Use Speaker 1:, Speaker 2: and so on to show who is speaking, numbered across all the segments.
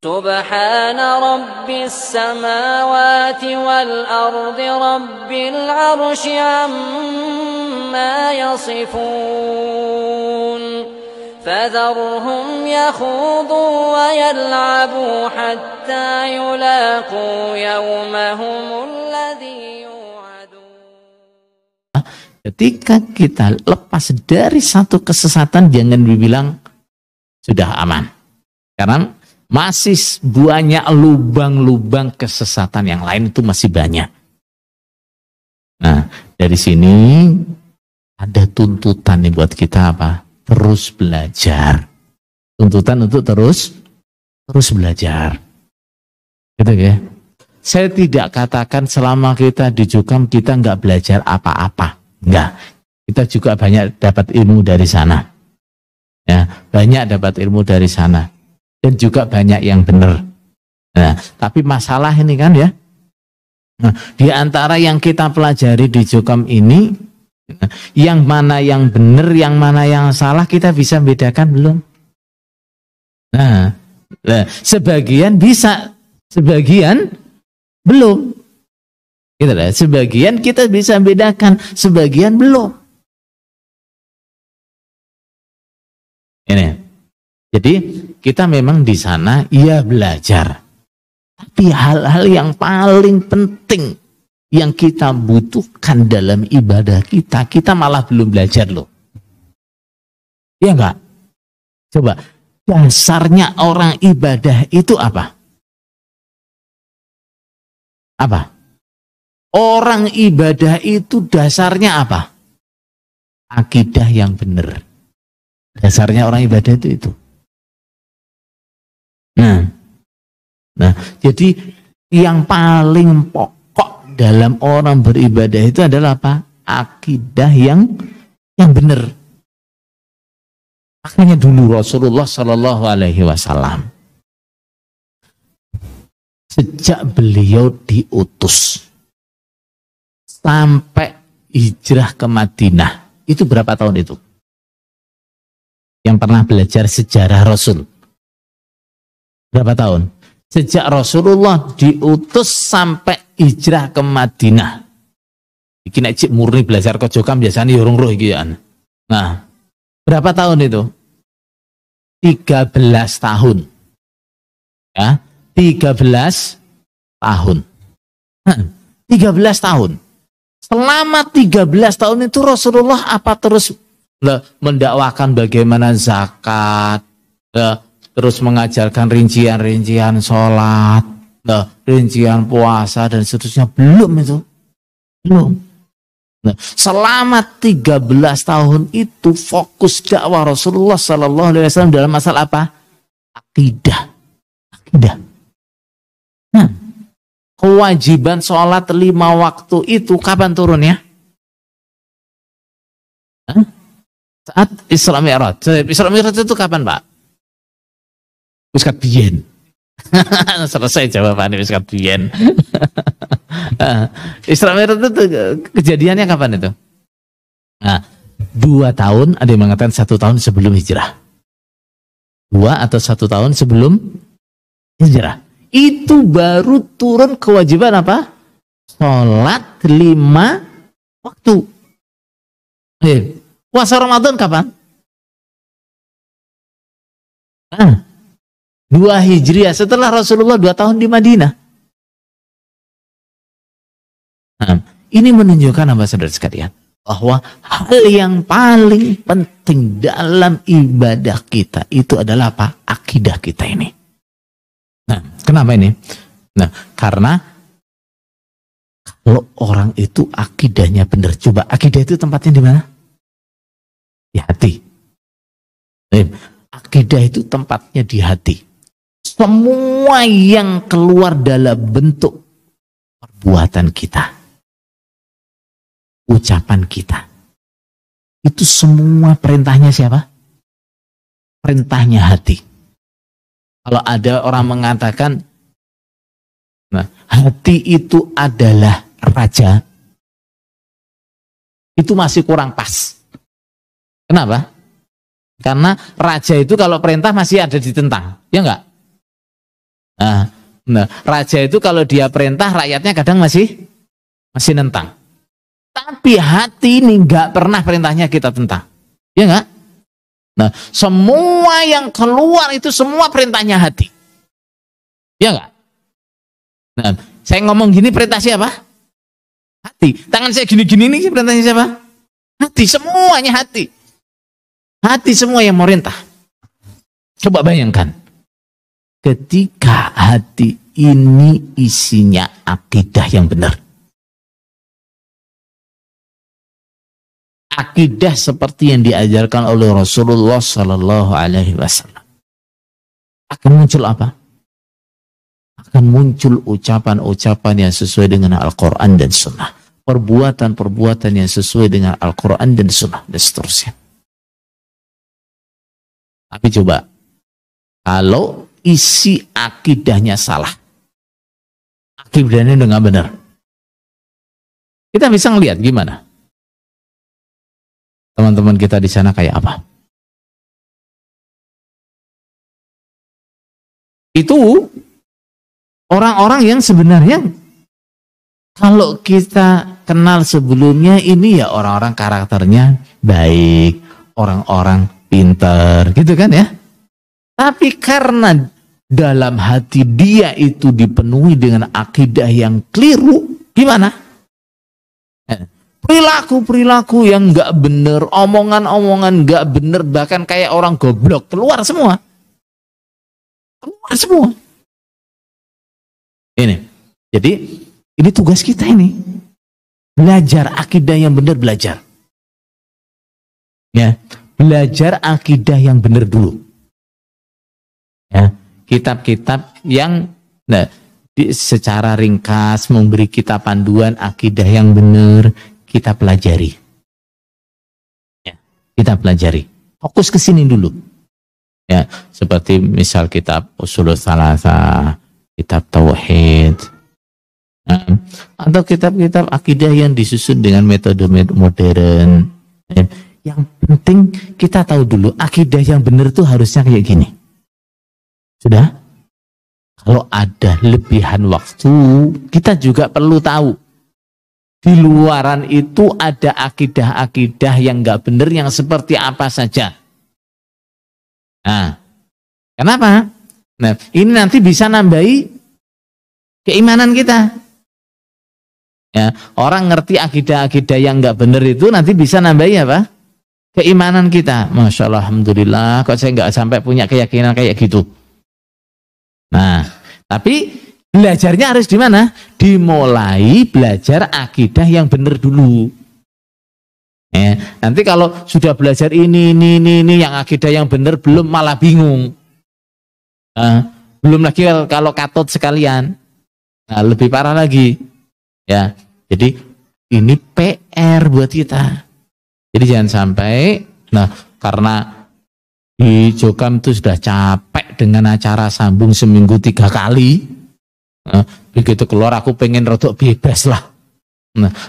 Speaker 1: سبحان رب السماوات والأرض رب العرش عما يصفون فذرهم يخوضوا ويلعبوا حتى يلاقوا يومهم الذي يوعدون.
Speaker 2: Ketika kita lepas dari satu kesesatan, jangan dibilang sudah aman, karena masih banyak lubang-lubang kesesatan yang lain, itu masih banyak. Nah, dari sini ada tuntutan nih buat kita apa? Terus belajar. Tuntutan untuk terus belajar. Gitu ya. Saya tidak katakan selama kita di Jukam kita nggak belajar apa-apa. Enggak. Kita juga banyak dapat ilmu dari sana. Ya, banyak dapat ilmu dari sana. Dan juga banyak yang benar. Nah, tapi masalah ini kan ya, nah, di antara yang kita pelajari di Jukam ini, yang mana yang benar, yang mana yang salah, kita bisa bedakan belum? Nah, sebagian bisa, sebagian belum. Gitu lah. Sebagian kita bisa bedakan, sebagian belum. Ini. Jadi kita memang di sana iya belajar, tapi hal-hal yang paling penting yang kita butuhkan dalam ibadah kita malah belum belajar loh. Iya enggak? Coba, dasarnya orang ibadah itu apa? Apa? Orang ibadah itu dasarnya apa? Akidah yang benar. Dasarnya orang ibadah itu. Nah, jadi yang paling pokok dalam orang beribadah itu adalah apa? Akidah yang benar. Makanya dulu Rasulullah Shallallahu Alaihi Wasallam sejak beliau diutus sampai hijrah ke Madinah, itu berapa tahun itu? Yang pernah belajar sejarah Rasul. Berapa tahun? Sejak Rasulullah diutus sampai hijrah ke Madinah. Iki nek cik murni belajar ke Jokam biasanya yorong roh iki ya. Nah, berapa tahun itu? 13 tahun. Ya, 13 tahun. 13 tahun. Selama 13 tahun itu Rasulullah apa terus mendakwakan bagaimana zakat, terus mengajarkan rincian-rincian sholat, rincian puasa dan seterusnya? Belum itu. Belum. Nah, selama 13 tahun itu fokus dakwah Rasulullah Sallallahu Alaihi Wasallam dalam masalah apa? Akidah. Akidah. Nah, kewajiban sholat 5 waktu itu kapan turunnya? Saat Isra Mi'raj. Isra Mi'raj itu kapan, Pak? Wis kabien. Selesai jawabannya, wis kabien. Isra Mi'raj itu kejadiannya kapan itu? Nah, 2 tahun, ada yang mengatakan 1 tahun sebelum hijrah. 2 atau 1 tahun sebelum hijrah. Itu baru turun kewajiban apa? Sholat 5 waktu. Puasa Ramadan kapan? Nah, 2 Hijriah, setelah Rasulullah 2 tahun di Madinah. Nah, ini menunjukkan apa, saudara sekalian? Bahwa hal yang paling penting dalam ibadah kita itu adalah apa? Akidah kita ini. Nah, kenapa ini? Nah, karena kalau orang itu akidahnya benar, coba akidah itu tempatnya di mana? Di hati. Akidah itu tempatnya di hati. Semua yang keluar dalam bentuk perbuatan kita, ucapan kita, itu semua perintahnya siapa? Perintahnya hati. Kalau ada orang mengatakan, nah, hati itu adalah raja, itu masih kurang pas. Kenapa? Karena raja itu kalau perintah masih ada ditentang, ya enggak? Nah, raja itu kalau dia perintah rakyatnya kadang masih nentang. Tapi hati ini nggak pernah perintahnya kita tentang, ya nggak? Nah, semua yang keluar itu semua perintahnya hati, ya nggak? Nah, saya ngomong gini perintah siapa? Hati. Tangan saya gini-gini ini perintahnya siapa? Hati. Semuanya hati. Hati semua yang merintah. Coba bayangkan, ketika hati ini isinya akidah yang benar, akidah seperti yang diajarkan oleh Rasulullah Sallallahu Alaihi Wasallam, akan muncul apa? Akan muncul ucapan-ucapan yang sesuai dengan Al-Quran dan Sunnah, perbuatan-perbuatan yang sesuai dengan Al-Quran dan Sunnah, dan seterusnya. Tapi coba, kalau isi akidahnya salah, akidahnya dengan benar, kita bisa ngelihat gimana teman-teman kita di sana kayak apa. Itu orang-orang yang sebenarnya kalau kita kenal sebelumnya ini ya orang-orang karakternya baik, orang-orang pintar, gitu kan ya. Tapi karena dalam hati dia itu dipenuhi dengan akidah yang keliru, gimana? Perilaku-perilaku yang nggak bener, omongan-omongan nggak bener, bahkan kayak orang goblok, keluar semua. Keluar semua. Ini. Jadi, ini tugas kita ini. Belajar akidah yang benar, belajar. Ya, belajar akidah yang benar dulu. Ya, kitab-kitab yang secara ringkas memberi kita panduan akidah yang benar, kita pelajari. Ya, kita pelajari. Fokus ke sini dulu. Ya, seperti misal kitab Ushulus Tsalatsa, kitab Tauhid, atau kitab-kitab akidah yang disusun dengan metode modern. Ya, yang penting kita tahu dulu akidah yang benar itu harusnya kayak gini. Sudah? Kalau ada lebihan waktu, kita juga perlu tahu. Di luaran itu ada akidah-akidah yang nggak benar yang seperti apa saja. Nah, kenapa? Nah, ini nanti bisa nambahi keimanan kita. Ya, orang ngerti akidah-akidah yang nggak benar itu nanti bisa nambahi apa? Keimanan kita. Masya Allah, alhamdulillah, kok saya nggak sampai punya keyakinan kayak gitu. Nah, tapi belajarnya harus di mana? Dimulai belajar akidah yang benar dulu. Ya, nanti kalau sudah belajar ini yang akidah yang benar belum malah bingung. Belum lagi kalau katut sekalian. Nah, lebih parah lagi. Ya, jadi ini PR buat kita. Jadi jangan sampai, karena di Jokam itu sudah capek dengan acara sambung seminggu 3 kali. Begitu keluar aku pengen rodok bebas lah.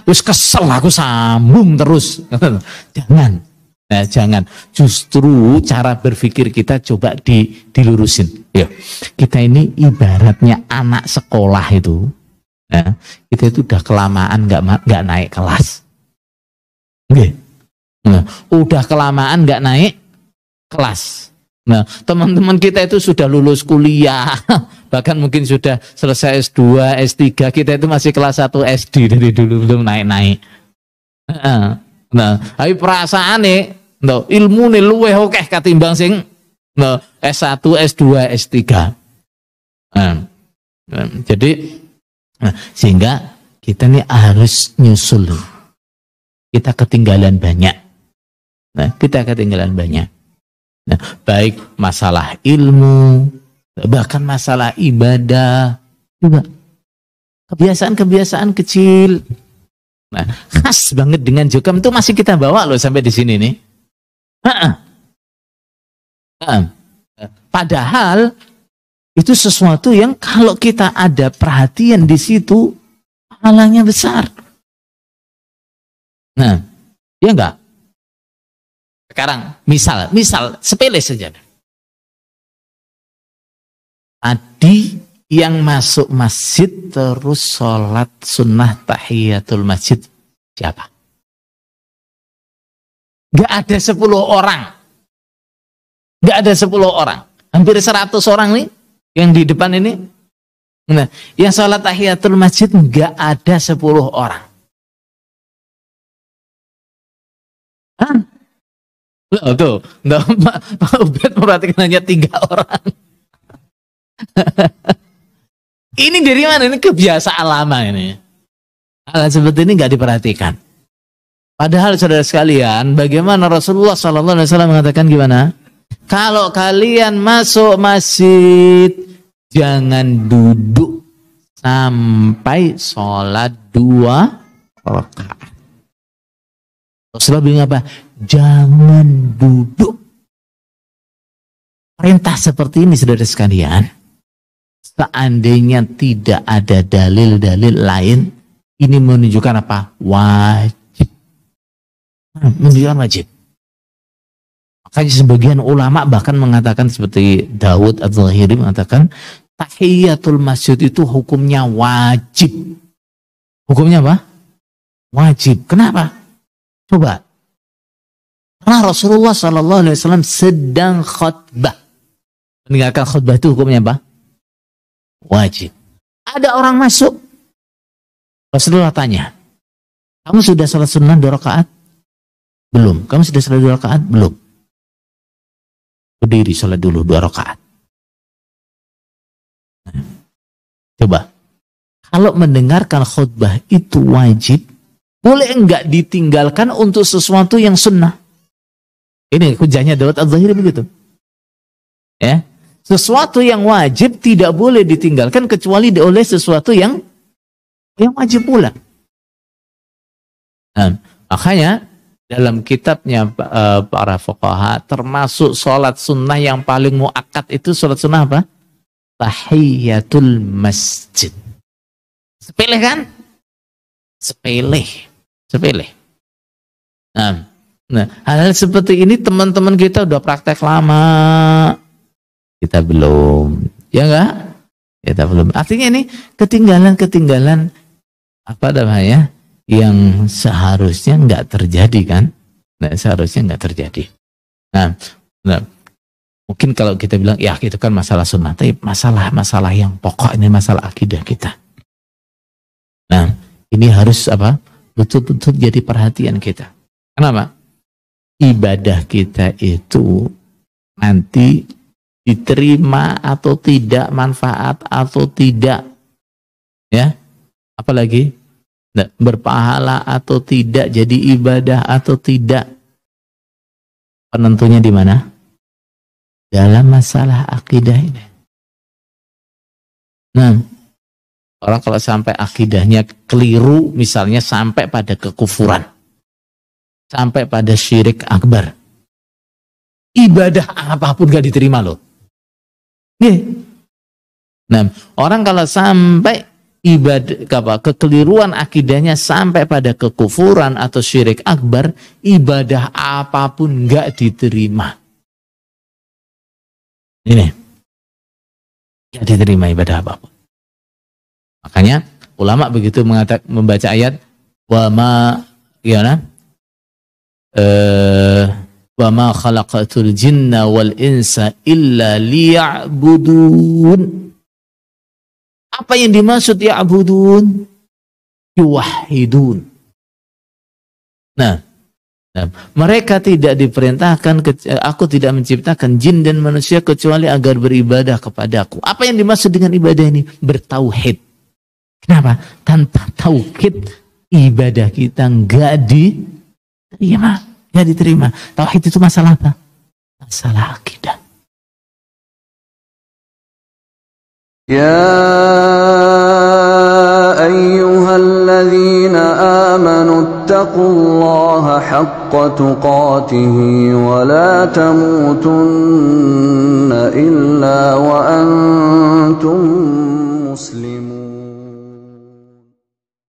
Speaker 2: Terus kesel aku sambung terus. Jangan. Nah, jangan. Justru cara berpikir kita coba dilurusin. Ya. Kita ini ibaratnya anak sekolah itu. Nah, kita itu udah kelamaan nggak naik kelas. Oke. Nah, udah kelamaan nggak naik kelas. Nah, teman-teman kita itu sudah lulus kuliah, bahkan mungkin sudah selesai S2, S3, kita itu masih kelas 1 SD dari dulu belum naik-naik. Nah, tapi perasaan nih, ilmu nih luweh oke katimbang sing S1, S2, S3. Jadi sehingga kita nih harus nyusul. Kita ketinggalan banyak. Nah, kita ketinggalan banyak. Nah, baik masalah ilmu, bahkan masalah ibadah, juga kebiasaan-kebiasaan kecil. Nah, khas banget dengan Jokam itu masih kita bawa loh sampai di sini nih. Padahal itu sesuatu yang kalau kita ada perhatian di situ, pahalanya besar. Nah, ya enggak? Sekarang misal sepele saja. Tadi yang masuk masjid terus sholat sunnah tahiyatul masjid siapa? Gak ada 10 orang. Gak ada 10 orang. Hampir 100 orang nih yang di depan ini. Nah, yang sholat tahiyatul masjid gak ada 10 orang. Hah? Loh, tuh, Pak Ubed perhatikan hanya 3 orang. Ini dari mana? Ini kebiasaan lama ini. Hal seperti ini nggak diperhatikan. Padahal saudara sekalian, bagaimana Rasulullah SAW mengatakan gimana? Kalau kalian masuk masjid, jangan duduk sampai sholat 2 rakaat. Rasulullah bilang apa? Jangan duduk. Perintah seperti ini saudara sekalian, seandainya tidak ada dalil-dalil lain, ini menunjukkan apa? Wajib. Menunjukkan wajib. Makanya sebagian ulama bahkan mengatakan seperti Dawud Az-Zahiri mengatakan tahiyatul masjid itu hukumnya wajib. Hukumnya apa? Wajib. Kenapa? Coba. Karena Rasulullah SAW sedang khutbah. Meninggalkan khutbah itu hukumnya apa? Wajib. Ada orang masuk. Rasulullah tanya, kamu sudah sholat sunnah 2 rakaat? Belum. Kamu sudah sholat 2 rakaat? Belum. Berdiri sholat dulu 2 rakaat. Coba. Kalau mendengarkan khutbah itu wajib, boleh enggak ditinggalkan untuk sesuatu yang sunnah? Ini hujahnya Dawud Az-Zahiri begitu. Ya. Sesuatu yang wajib tidak boleh ditinggalkan kecuali oleh sesuatu yang wajib pula. Nah, makanya dalam kitabnya para fuqaha termasuk sholat sunnah yang paling muakkad itu sholat sunnah apa? Tahiyatul masjid. Sepele kan? Sepele. Nah, hal-hal seperti ini teman-teman kita udah praktek lama. Kita belum. Ya enggak? Kita belum. Artinya ini ketinggalan apa namanya? Yang seharusnya enggak terjadi kan? Nah, seharusnya enggak terjadi. Nah, mungkin kalau kita bilang ya itu kan masalah sunnah, tapi masalah yang pokok ini masalah akidah kita. Nah, ini harus apa? Betul-betul jadi perhatian kita. Kenapa? Ibadah kita itu nanti diterima atau tidak, manfaat atau tidak, ya, apalagi berpahala atau tidak, jadi ibadah atau tidak, penentunya di mana? Dalam masalah akidah ini. Nah, orang kalau sampai akidahnya keliru, misalnya sampai pada kekufuran, sampai pada syirik akbar, ibadah apapun gak diterima loh. Nah, orang kalau sampai ibadah kekeliruan akidahnya sampai pada kekufuran atau syirik akbar, ibadah apapun gak diterima. Ini gak diterima ibadah apapun. Makanya ulama begitu membaca ayat wa ma wa ma khalaqatul jinna wal insa illa liya'budun. Apa yang dimaksud ya'budun? Yuwahhidun. Nah, mereka tidak diperintahkan, aku tidak menciptakan jin dan manusia kecuali agar beribadah kepadaku. Apa yang dimaksud dengan ibadah ini? Bertauhid. Kenapa? Tanpa tauhid ibadah kita enggak diterima. Ya diterima. Tauhid itu masalah apa? Masalah akidah.
Speaker 3: Ya ayyuhalladzina amanu ittaqullaha haqqa tuqatihi wa la tamutunna illa wa antum muslimun.